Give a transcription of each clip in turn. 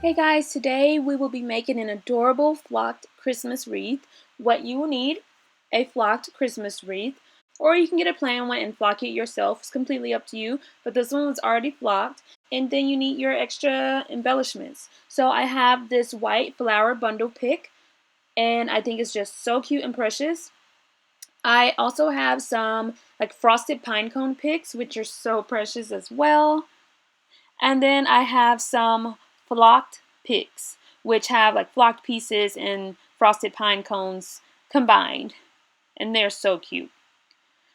Hey guys, today we will be making an adorable flocked Christmas wreath. What you will need, a flocked Christmas wreath, or you can get a plain one and flock it yourself. It's completely up to you, but this one was already flocked. And then you need your extra embellishments. So I have this white flower bundle pick, and I think it's just so cute and precious. I also have some like frosted pine cone picks, which are so precious as well. And then I have some flocked picks, which have like flocked pieces and frosted pine cones combined. And they're so cute.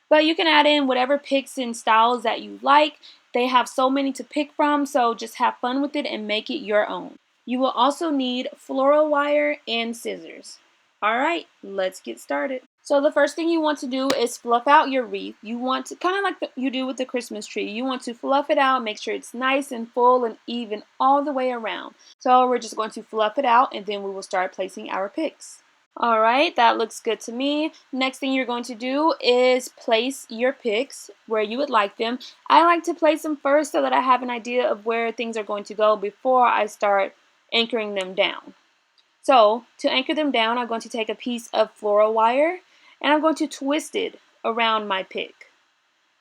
But you can add in whatever picks and styles that you like. They have so many to pick from, so just have fun with it and make it your own. You will also need floral wire and scissors. Alright, let's get started. So the first thing you want to do is fluff out your wreath. You want to, kind of like you do with the Christmas tree, you want to fluff it out, make sure it's nice and full and even all the way around. So we're just going to fluff it out and then we will start placing our picks. Alright, that looks good to me. Next thing you're going to do is place your picks where you would like them. I like to place them first so that I have an idea of where things are going to go before I start anchoring them down. So to anchor them down, I'm going to take a piece of floral wire and I'm going to twist it around my pick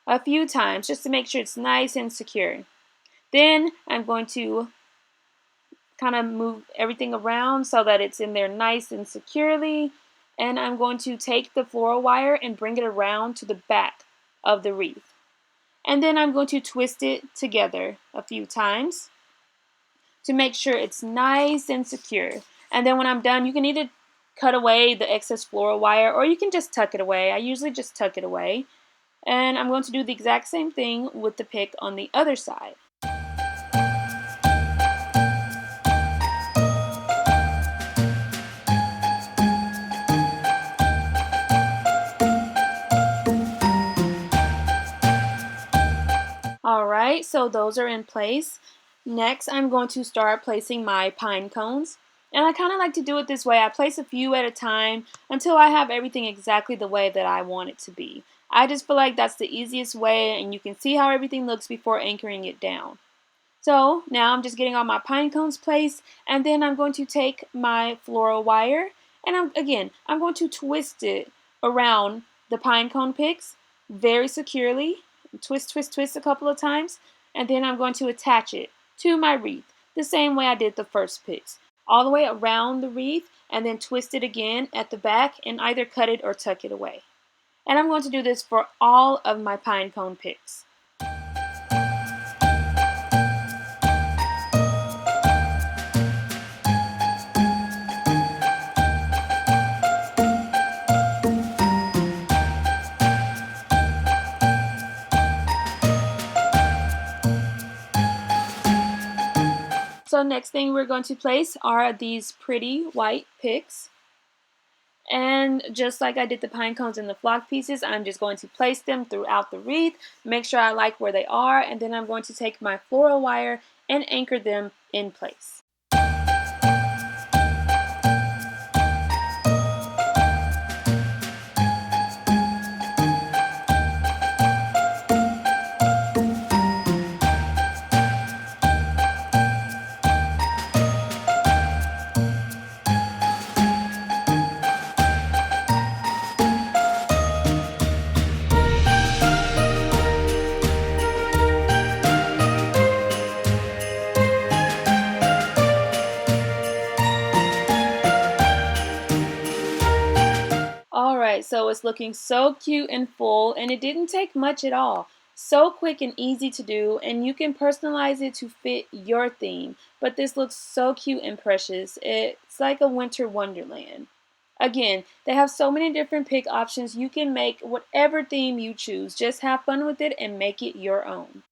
a few times just to make sure it's nice and secure. Then I'm going to kind of move everything around so that it's in there nice and securely, and I'm going to take the floral wire and bring it around to the back of the wreath. And then I'm going to twist it together a few times to make sure it's nice and secure. And then when I'm done, you can either cut away the excess floral wire or you can just tuck it away. I usually just tuck it away. And I'm going to do the exact same thing with the pick on the other side. Alright, so those are in place. Next, I'm going to start placing my pine cones. And I kind of like to do it this way. I place a few at a time until I have everything exactly the way that I want it to be. I just feel like that's the easiest way and you can see how everything looks before anchoring it down. So now I'm just getting all my pine cones placed, and then I'm going to take my floral wire and I'm going to twist it around the pine cone picks very securely. Twist, twist, twist a couple of times, and then I'm going to attach it to my wreath the same way I did the first picks, all the way around the wreath, and then twist it again at the back and either cut it or tuck it away. And I'm going to do this for all of my pine cone picks. So next thing we're going to place are these pretty white picks. And just like I did the pine cones and the flock pieces, I'm just going to place them throughout the wreath, make sure I like where they are, and then I'm going to take my floral wire and anchor them in place. Alright, so it's looking so cute and full, and it didn't take much at all. So quick and easy to do, and you can personalize it to fit your theme. But this looks so cute and precious. It's like a winter wonderland. Again, they have so many different pick options. You can make whatever theme you choose. Just have fun with it and make it your own.